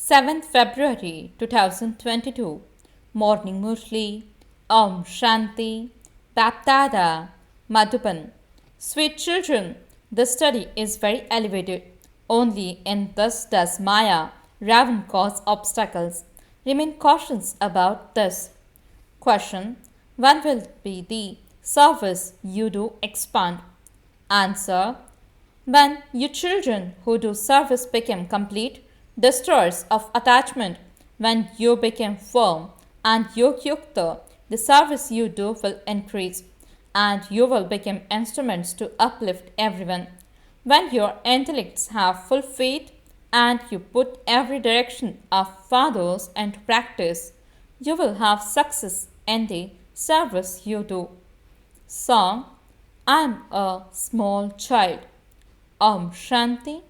7th February 2022. Morning Murli. Om Shanti. BapDada. Madhuban. Sweet children, this study is very elevated. Only in this does Maya, Ravan cause obstacles. Remain cautious about this. Question: when will be the service you do expand? Answer: when you children who do service become complete, destroyers of attachment, when you become firm and yogyukta, the service you do will increase, and you will become instruments to uplift everyone. When your intellects have full faith and you put every direction of fathers into practice, you will have success in the service you do. Song: I am a small child. Om Shanti.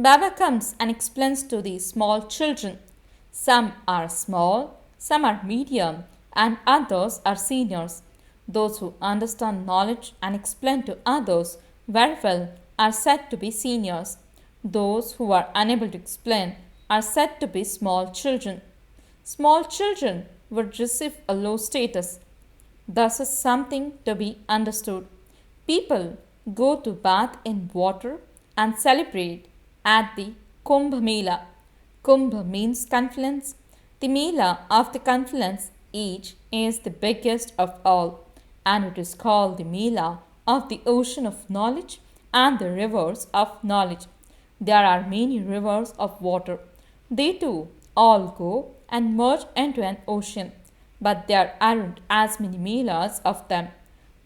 Baba comes and explains to the small children. Some are small, some are medium, and others are seniors. Those who understand knowledge and explain to others very well are said to be seniors. Those who are unable to explain are said to be small children. Small children would receive a low status. Thus is something to be understood. People go to bath in water and celebrate at the Kumbh Mela. Kumbh means confluence. The Mela of the confluence each is the biggest of all, and it is called the Mela of the ocean of knowledge and the rivers of knowledge. There are many rivers of water. They too all go and merge into an ocean, but there aren't as many Melas of them.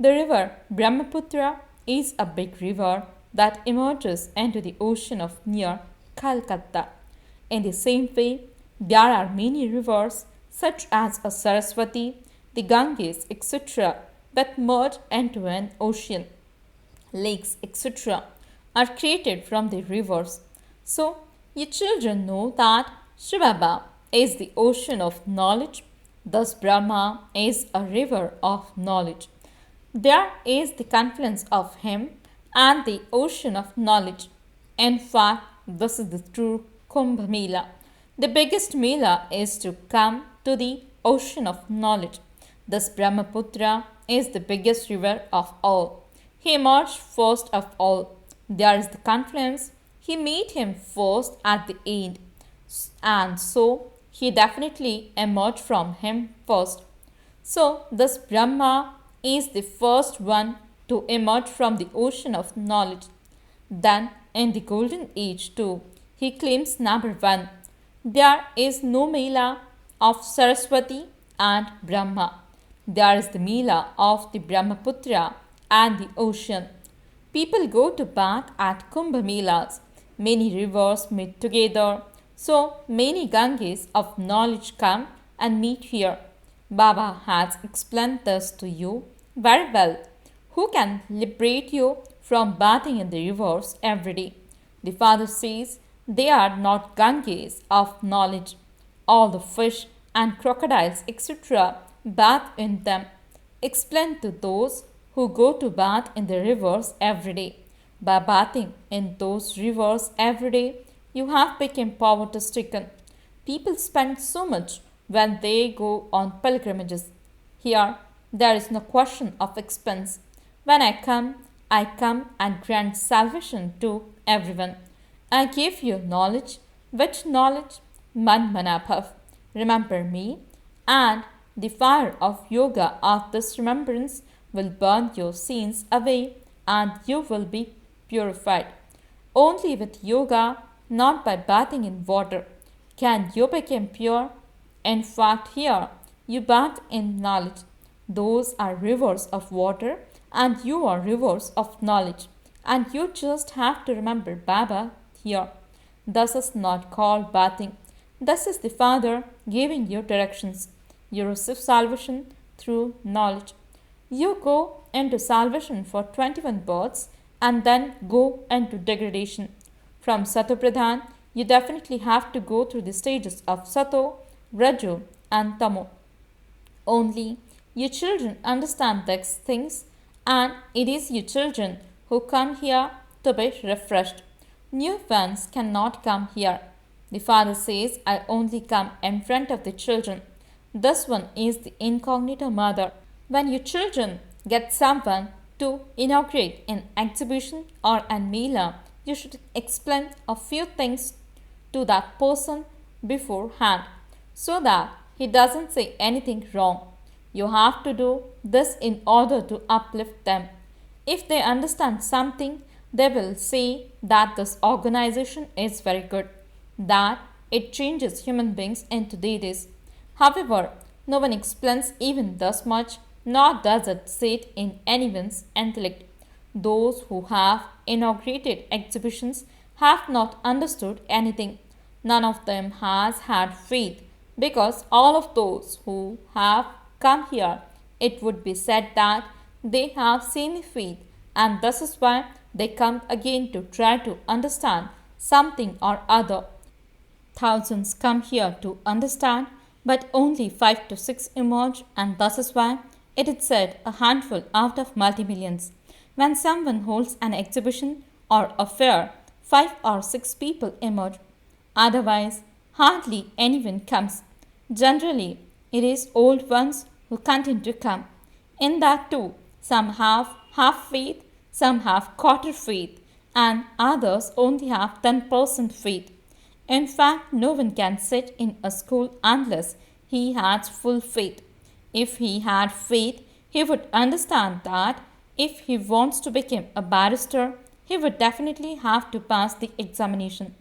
The river Brahmaputra is a big river that emerges into the ocean of near Calcutta. In the same way, there are many rivers such as a Saraswati, the Ganges, etc., that merge into an ocean. Lakes, etc., are created from the rivers. So, you children know that Shivbaba is the ocean of knowledge, thus Brahma is a river of knowledge. There is the confluence of him and the ocean of knowledge. In fact, this is the true Kumbh Mela. The biggest Mela is to come to the ocean of knowledge. Thus Brahmaputra is the biggest river of all. He emerged first of all. There is the confluence. He made him first at the end. And so he definitely emerged from him first. So this Brahma is the first one to emerge from the ocean of knowledge. Then in the golden age too, he claims number one. There is no Mela of Saraswati and Brahma. There is the Mela of the Brahmaputra and the ocean. People go to bath at Kumbh Melas. Many rivers meet together. So many Ganges of knowledge come and meet here. Baba has explained this to you very well. Who can liberate you from bathing in the rivers every day? The Father says they are not Ganges of knowledge. All the fish and crocodiles, etc., bath in them. Explain to those who go to bath in the rivers every day. By bathing in those rivers every day, you have become poverty stricken. People spend so much when they go on pilgrimages. Here, there is no question of expense. When I come and grant salvation to everyone. I give you knowledge. Which knowledge? Man Manabhav. Remember me, and the fire of yoga of this remembrance will burn your sins away, and you will be purified. Only with yoga, not by bathing in water, can you become pure. In fact, here you bath in knowledge. Those are rivers of water, and you are rivers of knowledge, and you just have to remember Baba here. This is not called bathing. This is the Father giving you directions. You receive salvation through knowledge. You go into salvation for 21 births and then go into degradation. From Sato Pradhan, you definitely have to go through the stages of Sato, Raju, and Tamo. Only you children understand these things, and it is you children who come here to be refreshed. New ones cannot come here. The father says, I only come in front of the children. This one is the incognito mother. When you children get someone to inaugurate an exhibition or a mela, you should explain a few things to that person beforehand so that he doesn't say anything wrong. You have to do this in order to uplift them. If they understand something, they will say that this organization is very good, that it changes human beings into deities. However, no one explains even thus much, nor does it sit in anyone's intellect. Those who have inaugurated exhibitions have not understood anything. None of them has had faith, because all of those who have come here, it would be said that they have seen faith, and this is why they come again to try to understand something or other. Thousands come here to understand, but only 5 to 6 emerge, and thus is why it is said a handful out of multi-millions. When someone holds an exhibition or a fair, 5 or 6 people emerge. Otherwise, hardly anyone comes. Generally, it is old ones who continue to come. In that too, some have half faith, some have quarter faith, and others only have 10% faith. In fact, no one can sit in a school unless he has full faith. If he had faith, he would understand that if he wants to become a barrister, he would definitely have to pass the examination.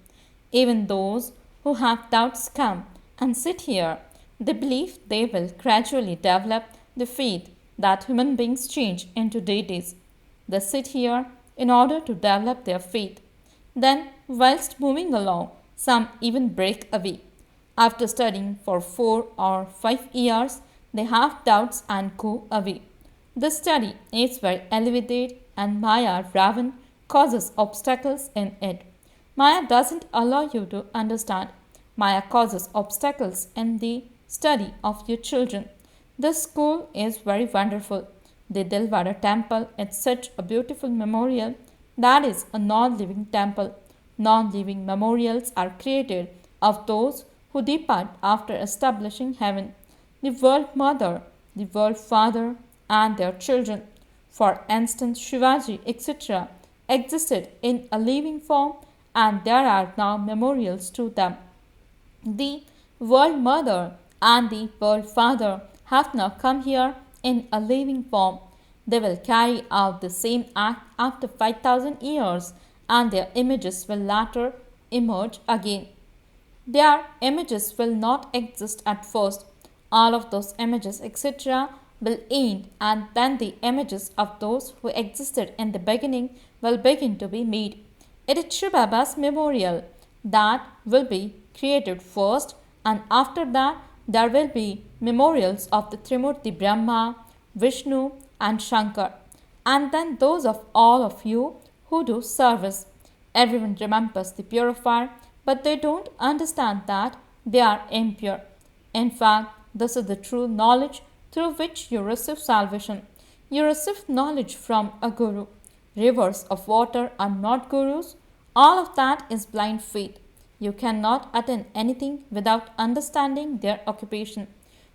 Even those who have doubts come and sit here. They believe they will gradually develop the faith that human beings change into deities. They sit here in order to develop their faith. Then, whilst moving along, some even break away. After studying for 4 or 5 years, they have doubts and go away. This study is very elevated, and Maya Ravan causes obstacles in it. Maya doesn't allow you to understand. Maya causes obstacles in the study of your children. This school is very wonderful. The Dilwara temple is such a beautiful memorial that is a non-living temple. Non-living memorials are created of those who depart after establishing heaven. The world mother, the world father, and their children. For instance, Shivaji, etc., existed in a living form, and there are now memorials to them. The world mother and the world father have now come here in a living form. They will carry out the same act after 5,000 years, and their images will later emerge again. Their images will not exist at first. All of those images, etc., will end, and then the images of those who existed in the beginning will begin to be made. It is shivbaba's memorial that will be created first, and after that there will be memorials of the Trimurti Brahma, Vishnu, and Shankar, and then those of all of you who do service. Everyone remembers the purifier, but they don't understand that they are impure. In fact, this is the true knowledge through which you receive salvation. You receive knowledge from a guru. Rivers of water are not gurus. All of that is blind faith. You cannot attain anything without understanding their occupation.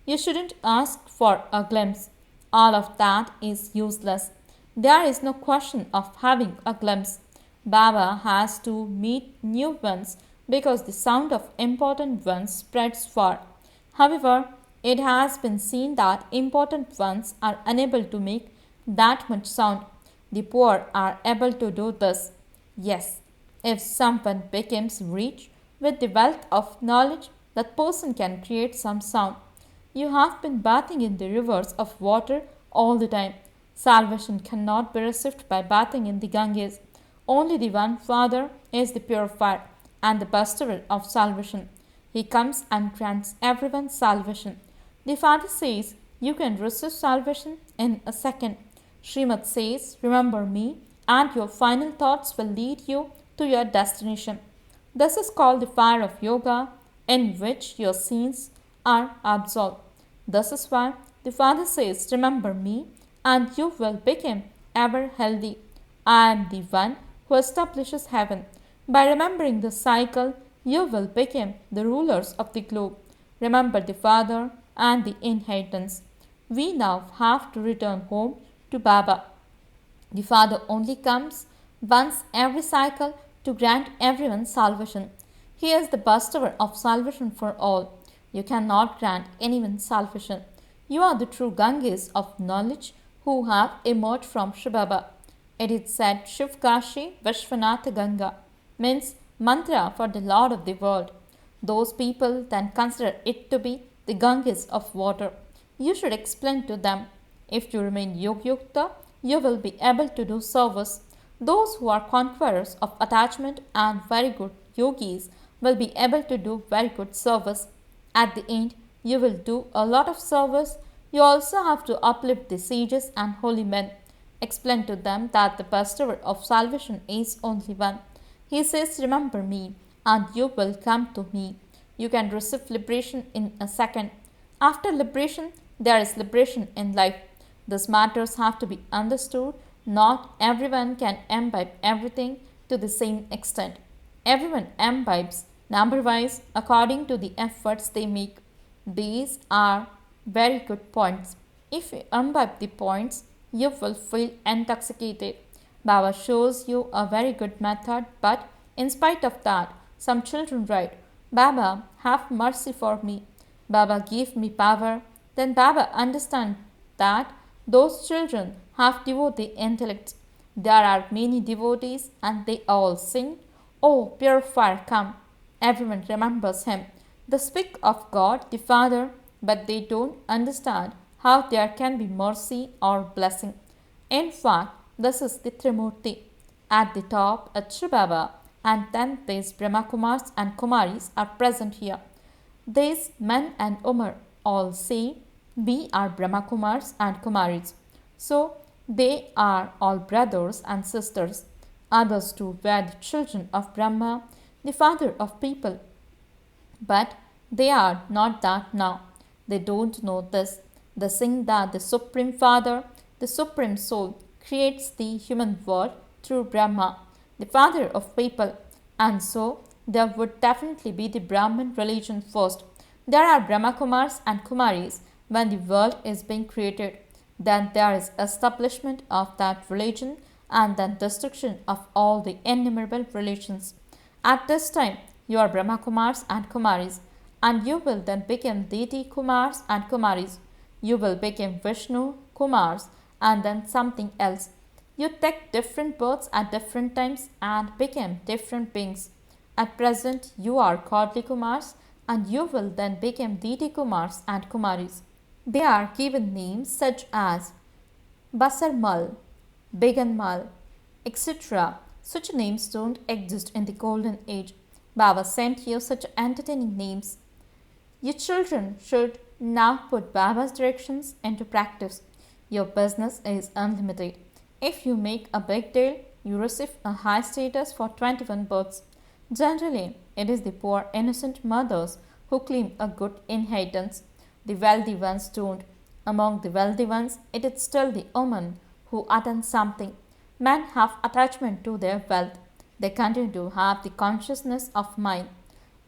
You shouldn't ask for a glimpse. All of that is useless. There is no question of having a glimpse. Baba has to meet new ones because the sound of important ones spreads far. However, it has been seen that important ones are unable to make that much sound. The poor are able to do this. Yes, if someone becomes rich with the wealth of knowledge, that person can create some sound. You have been bathing in the rivers of water all the time. Salvation cannot be received by bathing in the Ganges. Only the one Father is the purifier and the bestower of salvation. He comes and grants everyone salvation. The Father says, you can receive salvation in a second. Srimad says, remember me, and your final thoughts will lead you to your destination. This is called the fire of yoga, in which your sins are absolved. This is why the Father says, remember me, and you will become ever healthy. I am the one who establishes heaven. By remembering the cycle, you will become the rulers of the globe. Remember the father and the inheritance. We now have to return home to Baba. The Father only comes once every cycle to grant everyone salvation. He is the bestower of salvation for all. You cannot grant anyone salvation. You are the true Ganges of knowledge who have emerged from shivbaba. It is said Shivkashi Vishwanatha Ganga means mantra for the Lord of the world. Those people then consider it to be the Ganges of water. You should explain to them. If you remain yogyukta, you will be able to do service. Those who are conquerors of attachment and very good yogis will be able to do very good service. At the end, you will do a lot of service. You also have to uplift the sages and holy men. Explain to them that the bestower of salvation is only one. He says, remember me, and you will come to me. You can receive liberation in a second. After liberation, there is liberation in life. These matters have to be understood. Not everyone can imbibe everything to the same extent. Everyone imbibes number-wise according to the efforts they make. These are very good points. If you imbibe the points, you will feel intoxicated. Baba shows you a very good method, but in spite of that, some children write, Baba, have mercy for me. Baba, give me power. Then Baba understands that those children have devotee intellects. There are many devotees and they all sing, Oh, pure fire, come. Everyone remembers him. They speak of God the Father, but they don't understand how there can be mercy or blessing. In fact, this is the Trimurti. At the top, a Shivbaba, and then these Brahma Kumaris and Kumaris are present here. These men and women all say, we are Brahma Kumaris and Kumaris. So, they are all brothers and sisters. Others too were the children of Brahma, the father of people. But they are not that now. They don't know this. They think that the Supreme Father, the Supreme Soul, creates the human world through Brahma, the father of people. And so, there would definitely be the Brahmin religion first. There are Brahma Kumaris and Kumaris when the world is being created. Then there is establishment of that religion and then destruction of all the innumerable religions. At this time, you are Brahma Kumaris and Kumaris, and you will then become deity Kumaris and Kumaris. You will become Vishnu Kumars and then something else. You take different births at different times and become different beings. At present, you are godly Kumars and you will then become deity Kumars and Kumaris. They are given names such as Basarmal, Beganmal, etc. Such names don't exist in the golden age. Baba sent you such entertaining names. You children should now put Baba's directions into practice. Your business is unlimited. If you make a big deal, you receive a high status for 21 births. Generally, it is the poor innocent mothers who claim a good inheritance. The wealthy ones don't. Among the wealthy ones, it is still the woman who attains something. Men have attachment to their wealth. They continue to have the consciousness of mind.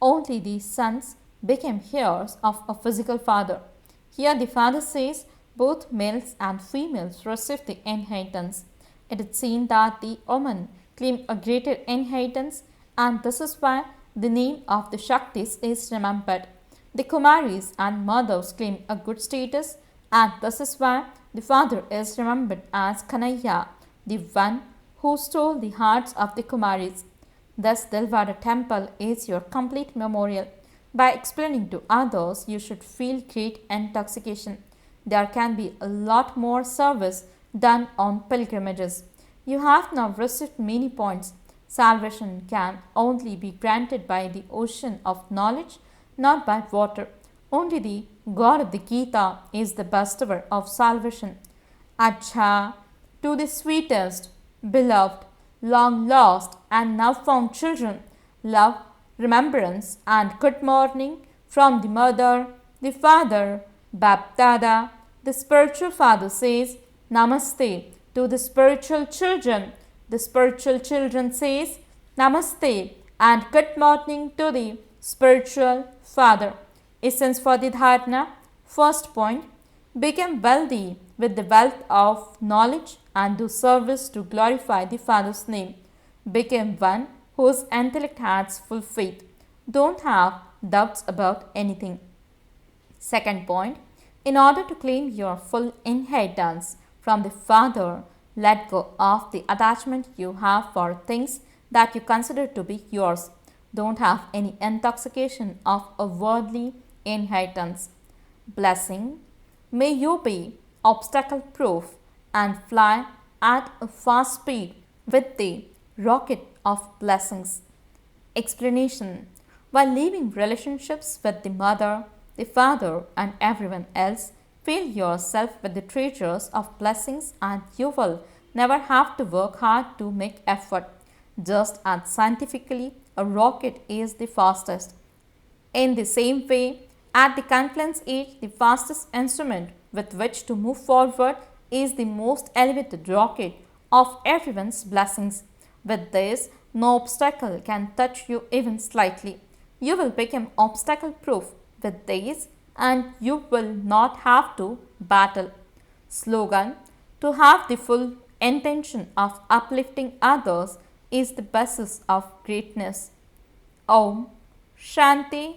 Only the sons became heirs of a physical father. Here the father says both males and females receive the inheritance. It is seen that the women claim a greater inheritance, and this is why the name of the Shaktis is remembered. The Kumaris and mothers claim a good status, and this is why the father is remembered as Kanaya, the one who stole the hearts of the Kumaris. Thus, Dilwara temple is your complete memorial. By explaining to others, you should feel great intoxication. There can be a lot more service done on pilgrimages. You have now received many points. Salvation can only be granted by the ocean of knowledge, not by water. Only the God of the Gita is the bestower of salvation. Acha, to the sweetest, beloved, long lost and now found children, love, remembrance and good morning from the mother, the father, BapDada. The spiritual father says, Namaste to the spiritual children. The spiritual children says, Namaste and good morning to the spiritual father. Essence for the dharana. First point, become wealthy with the wealth of knowledge and do service to glorify the Father's name. Become one whose intellect has full faith. Don't have doubts about anything. Second point, in order to claim your full inheritance from the Father, let go of the attachment you have for things that you consider to be yours. Don't have any intoxication of a worldly inheritance. Blessing. May you be obstacle proof and fly at a fast speed with the rocket of blessings. Explanation. While leaving relationships with the mother, the father, and everyone else, fill yourself with the treasures of blessings and you will never have to work hard to make effort. Just as scientifically, a rocket is the fastest. In the same way, at the confluence age, the fastest instrument with which to move forward is the most elevated rocket of everyone's blessings. With this, no obstacle can touch you even slightly. You will become obstacle proof with this and you will not have to battle. Slogan. To have the full intention of uplifting others is the basis of greatness. Om Shanti